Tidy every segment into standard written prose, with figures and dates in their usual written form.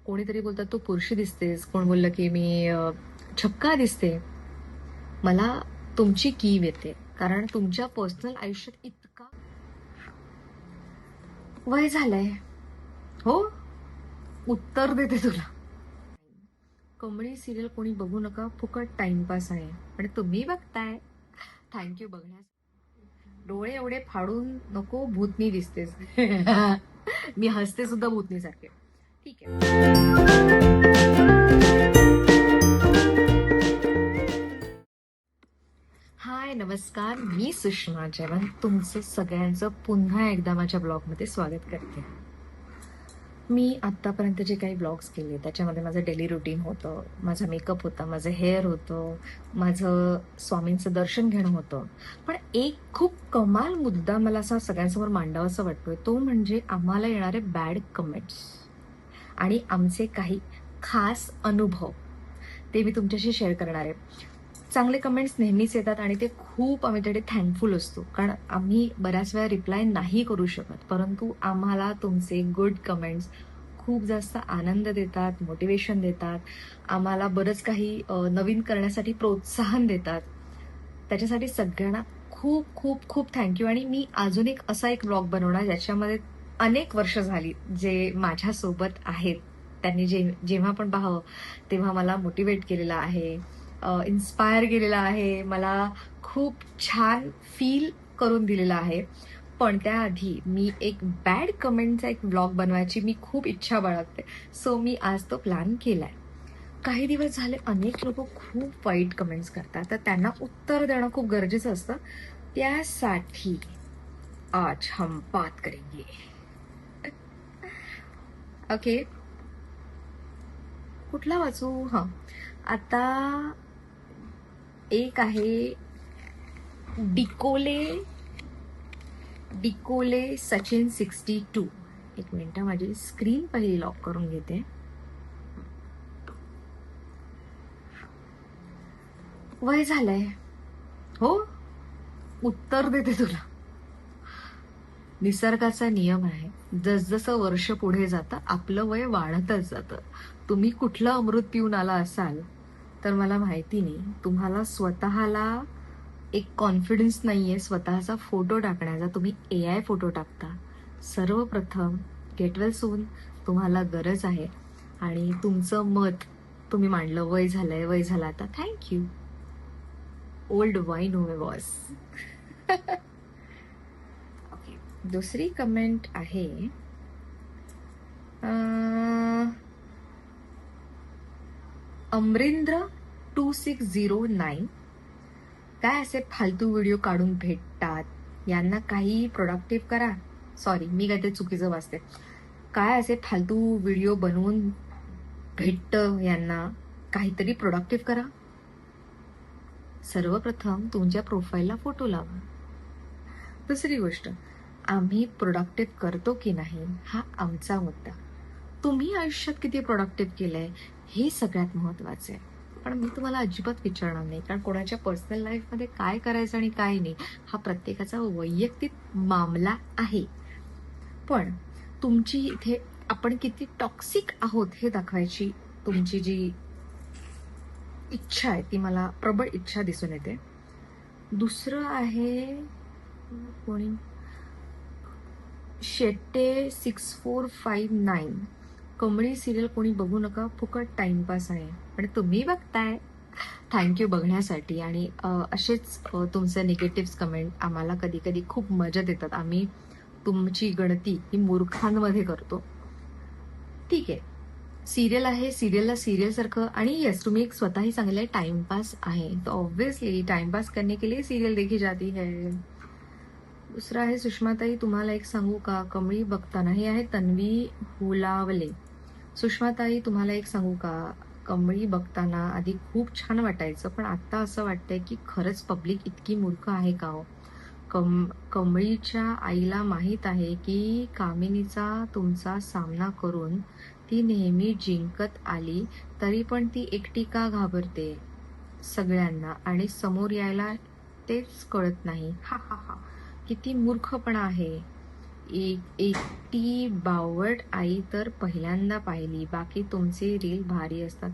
कोणीतरी बोलतात तू पुरुषी दिसतेस, कोण बोललं की मी छक्का दिसते. मला तुमची कीव येते, कारण तुमच्या पर्सनल आयुष्यात इतका वय झालंय. हो, उत्तर देते तुला. कमळी सिरियल कोणी बघू नका, फुकट टाइमपास आहे. आणि तुम्ही बघताय, थँक्यू बघण्यास. डोळे एवढे फाडून नको, भूतनी दिसतेस. मी हसते सुद्धा भूतनी सारखे. ठीक आहे. हाय, नमस्कार. मी सुषमा जयवंत तुमचं सगळ्यांचं पुन्हा एकदा माझ्या ब्लॉगमध्ये स्वागत करते. मी आत्तापर्यंत जे काही ब्लॉग्स केले त्याच्यामध्ये माझं डेली रुटीन होतं, माझा मेकअप होता, माझं हेअर होतं, माझं स्वामींचं दर्शन घेणं होतं. पण एक खूप कमाल मुद्दा मला असा सगळ्यांसमोर मांडावासा वाटतोय, तो म्हणजे आम्हाला येणारे बॅड कमेंट्स आणि आमचे काही खास अनुभव. ते मी तुमच्याशी शेअर करणार आहे. चांगले कमेंट्स नेहमीच येतात आणि ते खूप आम्ही त्यासाठी थँकफुल असतो, कारण आम्ही बऱ्याच वेळा रिप्लाय नाही करू शकत, परंतु आम्हाला तुमचे गुड कमेंट्स खूप जास्त आनंद देतात, मोटिवेशन देतात, आम्हाला बरंच काही नवीन करण्यासाठी प्रोत्साहन देतात. त्याच्यासाठी सगळ्यांना खूप खूप खूप थँक्यू. आणि मी अजून असा एक ब्लॉग बनवणार ज्याच्यामध्ये अनेक वर्ष झाली जे माझ्यासोबत आहेत, त्यांनी जेव्हा पण पाहावं तेव्हा मला मोटिवेट केलेलं आहे, इन्स्पायर केलेला आहे, मला खूप छान फील करून दिलेला आहे. पण त्याआधी मी एक बॅड कमेंटचा एक ब्लॉग बनवायची मी खूप इच्छा बाळगते. सो मी आज तो प्लॅन केलाय. काही दिवस झाले अनेक लोक खूप वाईट कमेंट्स करतात, तर त्यांना उत्तर देणं खूप गरजेचं असतं. त्यासाठी आज हम बात करेंगे. ओके, कुठला वाचू? हा, आता एक आहे डिकोले सचिन 62. एक मिनिट, माझी स्क्रीन पहिली लॉक करून घेते. वय झालंय. हो, उत्तर देते तुला. निसर्गाचा नियम आहे, जसजसं वर्ष पुढे जातं आपलं वय वाढतच जातं. तुम्ही कुठलं अमृत पिऊन आला असाल तर मला माहिती नाही. तुम्हाला स्वतःला एक कॉन्फिडन्स नाहीये स्वतःचा फोटो टाकण्याचा, तुम्ही AI फोटो टाकता. सर्वप्रथम गेट वेल सून, तुम्हाला गरज आहे. आणि तुमचं मत तुम्ही मांडलं, वय झालंय, वय झालं आता. थँक्यू. ओल्ड वाईन हुए बॉस. ओके, दुसरी कमेंट आहे अमरिंद्र 2609. काय असे फालतू व्हिडिओ काढून भेटतात, यांना काही प्रोडक्टिव्ह करा. सॉरी, मी काहीतरी चुकीचं वाचते. काय असे फालतू व्हिडिओ बनवून भेटतं, यांना काहीतरी प्रोडक्टिव्ह करा. सर्वप्रथम तुमच्या प्रोफाईलला फोटो लावा. दुसरी गोष्ट, आम्ही प्रोडक्टिव्ह करतो की नाही हा आमचा मुद्दा. तुम्ही आयुष्यात किती प्रोडक्टिव्ह केलंय हे सगळ्यात महत्वाचं आहे. पण मी तुम्हाला अजिबात विचारणार नाही, कारण कोणाच्या पर्सनल लाईफमध्ये काय करायचं आणि काय नाही हा प्रत्येकाचा वैयक्तिक मामला आहे. पण तुमची इथे आपण किती टॉक्सिक आहोत हे दाखवायची तुमची जी इच्छा आहे ती मला प्रबळ इच्छा दिसून येते. दुसरं आहे कोणी शेट्टे 6459. कमळी सिरियल कोणी बघू नका, फुकट टाइमपास आहे. आणि तुम्ही बघताय, थँक्यू बघण्यासाठी. आणि असेच तुमचे निगेटिव्ह कमेंट आम्हाला कधी कधी खूप मजा देतात. आम्ही तुमची गणती ही मूर्खांमध्ये करतो. ठीक आहे, सिरियल आहे, सिरियलला सिरियल सारखं. आणि येस, तुम्ही एक स्वतःही सांगितलंय टाइमपास आहे, तो ऑब्विसली टाइमपास करने के लिए सिरियल देखी जाती है. दुसरा आहे सुषमाताई, तुम्हाला एक सांगू का, कमळी बघताना. हे आहे तन्वी हुलावले. सुषमाताई, तुम्हाला एक सांगू का, कमळी बघताना आधी खूप छान वाटायचं, पण आता असं वाटतंय की खरंच पब्लिक इतकी मूर्ख आहे का हो. कमळीच्या आईला माहित आहे की कामिनीचा तुमचा सामना करून ती नेहमी जिंकत आली, तरी पण ती एकटी का घाबरते सगळ्यांना आणि समोर यायला तेच कळत नाही. हा हा हा, किती मूर्खपणा आहे. एकटी बावट आई तर पहिल्यांदा पाहिली, बाकी तुमचे रील भारी असतात.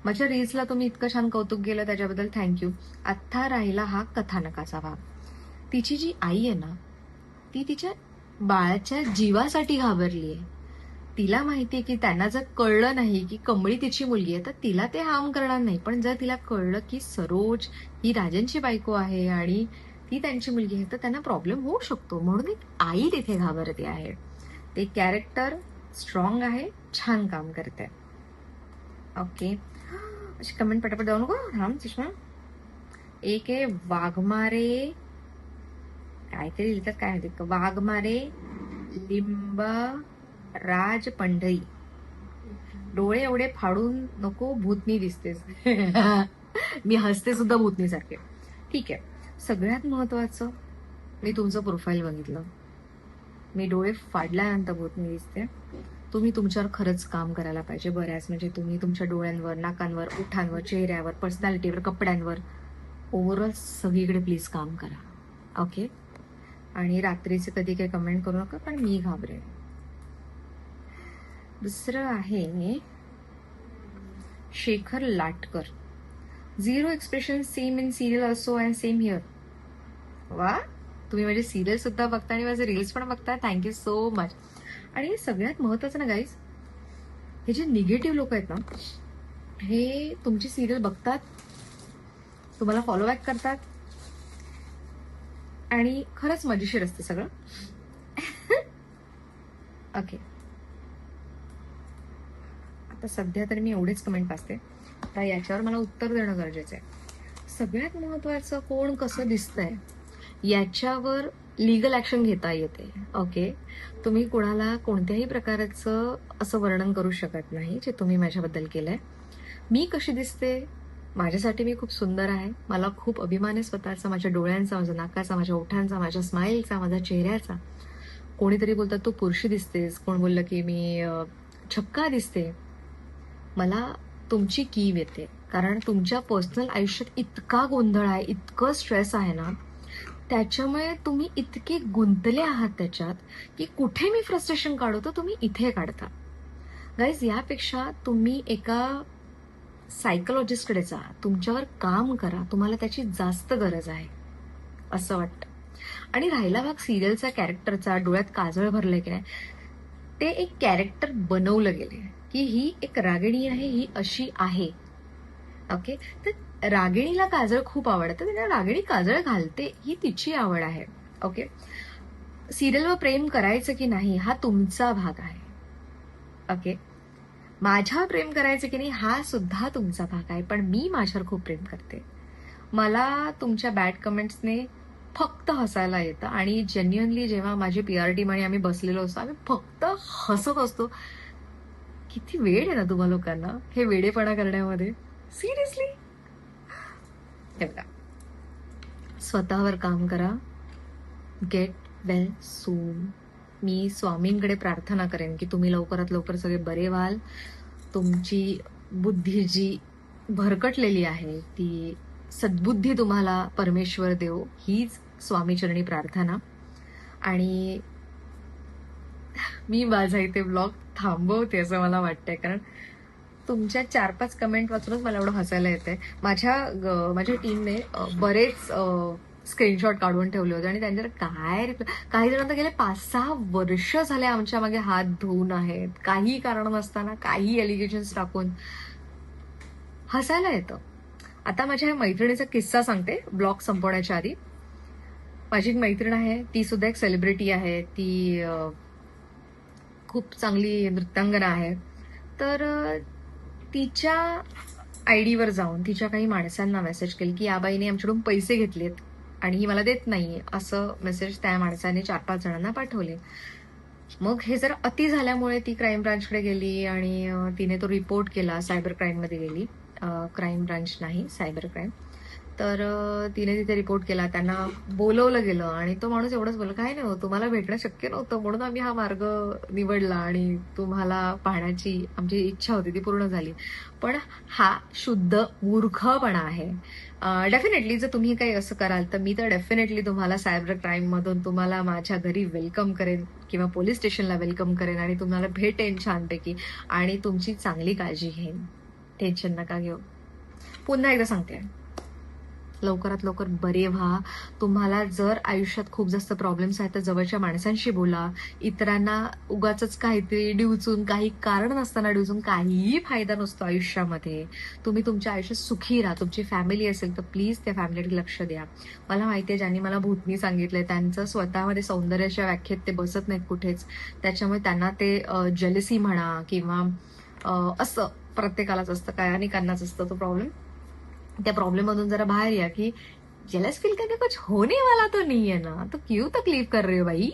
माझ्या रील्सला तुम्ही इतकं छान कौतुक केलं त्याच्याबद्दल थँक्यू. आता राहिला हा कथानकाचा भाग. तिची जी आई आहे ना, ती तिच्या बाळाच्या जीवासाठी घाबरली आहे. तिला माहितीये की त्यांना जर कळलं नाही की कमळी तिची मुलगी आहे तर तिला ते हार्म करणार नाही, पण जर तिला कळलं की सरोज ही राजनची बायको आहे आणि ती त्यांची मुलगी आहे तर त्यांना प्रॉब्लेम होऊ शकतो. म्हणून एक आई तिथे घाबरते आहे. ते कॅरेक्टर स्ट्रॉंग आहे, छान काम करते. ओके, अशी कमेंट पटापट जाऊ नको राम सुषमा. एक आहे वाघमारे, काहीतरी लिहितात काय माहिती, वाघमारे लिंब राज पंढरी, डोळे एवढे फाडून नको भूतनी दिसतेस. मी हसते सुद्धा भूतनी सारखे. ठीक आहे, सगळ्यात महत्वाचं मी तुमचं प्रोफाईल बघितलं, मी डोळे फाडल्यानंतर भूतनी दिसते. तुम्ही तुमच्यावर खरंच काम करायला पाहिजे बऱ्याच, म्हणजे तुम्ही तुमच्या डोळ्यांवर, नाकांवर, ओठांवर, चेहऱ्यावर, पर्सनॅलिटीवर, कपड्यांवर, ओव्हरऑल सगळीकडे प्लीज काम करा. ओके, आणि रात्रीचे कधी काही कमेंट करू नका पण मी घाबरेन. दुसरं आहे Shekhar Latkar, zero expression same in serial also and same here. वा, तुम्ही माझे सिरियल सुद्धा बघता आणि माझे रील्स पण बघता, थँक्यू सो मच. आणि सगळ्यात महत्वाचं ना गाईज, हे जे निगेटिव्ह लोक आहेत ना, हे तुमची सिरियल बघतात, तुम्हाला फॉलो बॅक करतात आणि खरंच मजेशीर असते सगळं. ओके, आता सध्या तर मी एवढेच कमेंट वाचते, आता याच्यावर मला उत्तर देणं गरजेचं आहे. सगळ्यात महत्वाचं कोण कसं दिसतंय याच्यावर लीगल ऍक्शन घेता येते. ओके, तुम्ही कोणाला कोणत्याही प्रकारचं असं वर्णन करू शकत नाही जे तुम्ही माझ्याबद्दल केलंय. मी कशी दिसते, माझ्यासाठी मी खूप सुंदर आहे, मला खूप अभिमान आहे स्वतःचा, माझ्या डोळ्यांचा, माझ्या नाकाचा, माझ्या ओठांचा, माझ्या स्माईलचा, माझ्या चेहऱ्याचा. कोणीतरी बोलतात तू पुरुषी दिसतेस, कोण बोललं की मी छक्का दिसते. मला तुमची कीव येते, कारण तुमच्या पर्सनल आयुष्यात इतका गोंधळ आहे, इतकं स्ट्रेस आहे ना, त्याच्यामुळे तुम्ही इतके गुंतले आहात त्याच्यात की कुठे मी फ्रस्ट्रेशन काढतो तुम्ही इथे काढता. गाईज, यापेक्षा तुम्ही एका सायकोलॉजिस्टकडे जा, तुमच्यावर काम करा, तुम्हाला त्याची जास्त गरज आहे असं वाटतं. आणि राहिला भाग सिरियलचा, कॅरेक्टरचा, डोळ्यात काजळ भरलंय की नाही, ते एक कॅरेक्टर बनवलं गेले की ही एक रागिणी आहे, ही अशी आहे. ओके, तर रागिणीला काजळ खूप आवडतं, तिला रागिणी काजळ घालते, ही तिची आवड आहे. ओके, सिरियलवर प्रेम करायचं की नाही हा तुमचा भाग आहे. ओके, माझ्यावर प्रेम करायचं की नाही हा सुद्धा तुमचा भाग आहे, पण मी माझ्यावर खूप प्रेम करते. मला तुमच्या बॅड कमेंट्सने फक्त हसायला येतं आणि जेन्युअनली जेव्हा माझी पीआर टीम आणि आम्ही बसलेलो असतो, आम्ही फक्त हसत असतो. किती वेळ आहे ना तुम्हा लोकांना हे वेडेपणा करण्यामध्ये, सिरियसली. हे बघा, स्वतःवर काम करा, गेट वेल सून. मी स्वामींकडे प्रार्थना करेन की तुम्ही लवकरात लवकर सगळे बरे व्हाल, तुमची बुद्धी जी भरकटलेली आहे ती सद्बुद्धी तुम्हाला परमेश्वर देव, हीच स्वामीचरणी प्रार्थना. आणि मी माझा इथे ब्लॉग थांबवते असं मला वाटतंय, कारण तुमच्या 4-5 कमेंट वाचूनच मला एवढं हसायला येतंय. माझ्या टीमने बरेच स्क्रीनशॉट काढून ठेवले होते आणि त्यांच्यावर काय काही जणांना गेले 5-6 वर्ष झाले आमच्या मागे हात धुवून आहेत, काही कारण नसताना काही एलिगेशन्स टाकून. हसायला येतं. आता माझ्या मैत्रिणीचा किस्सा सांगते ब्लॉग संपवण्याच्या आधी. माझी एक मैत्रीण आहे, ती सुद्धा एक सेलिब्रिटी आहे, ती खूप चांगली नृत्यांगना आहे. तर तिच्या आयडीवर जाऊन तिच्या काही माणसांना मेसेज केली की या बाईने आमच्याकडून पैसे घेतलेत आणि ही मला देत नाहीये, असं मेसेज त्या माणसाने 4-5 जणांना पाठवले. मग हे जर अति झाल्यामुळे ती क्राईम ब्रांचकडे गेली आणि तिने तो रिपोर्ट केला, सायबर क्राईममध्ये गेली, क्राईम ब्रांच नाही सायबर क्राईम. तर तिने तिथे रिपोर्ट केला, त्यांना बोलवलं गेलं आणि तो माणूस एवढंच बोलला, "काय नाही हो, तुम्हाला भेटणं शक्य नव्हतं म्हणून आम्ही हा मार्ग निवडला आणि तुम्हाला पाहण्याची आमची इच्छा होती ती पूर्ण झाली." पण हा शुद्ध मूर्खपणा आहे. डेफिनेटली जर तुम्ही काही असं कराल तर मी तर डेफिनेटली तुम्हाला सायबर क्राईम मधून तुम्हाला माझ्या घरी वेलकम करेन किंवा पोलीस स्टेशनला वेलकम करेन आणि तुम्हाला भेटेन छानपैकी आणि तुमची चांगली काळजी घेईन. टेन्शन नका घेऊ. पुन्हा एकदा सांगते, लवकरात लवकर बरे व्हा. तुम्हाला जर आयुष्यात खूप जास्त प्रॉब्लेम्स आहेत तर जवळच्या माणसांशी बोला. इतरांना उगाचच काहीतरी डिवचून, काही कारण नसताना डिवचून काहीही फायदा नसतो आयुष्यामध्ये. तुम्ही तुमच्या आयुष्यात सुखी राहा. तुमची फॅमिली असेल तर प्लीज त्या फॅमिलीकडे लक्ष द्या. मला माहिती आहे ज्यांनी मला भूतनी सांगितलंय त्यांचं स्वतःमध्ये सौंदर्याच्या व्याख्येत ते बसत नाहीत कुठेच. त्याच्यामुळे त्यांना ते जेलसी म्हणा किंवा असं प्रत्येकालाच असतं, काय अनेकांनाच असतं तो प्रॉब्लेम. त्या प्रॉब्लम मधून जरा बाहर या कि जेलस फील करके कुछ होने वाला तो नहीं है ना, तो क्यों तकलीफ कर रहे हो भाई.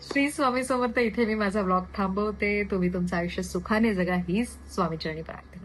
श्री स्वामी समर्थ. इथे मी माझा ब्लॉग थांबवते. तुम्ही तुमचं आयुष्य सुखाने जगा हीच स्वामीचरणी प्रार्थना.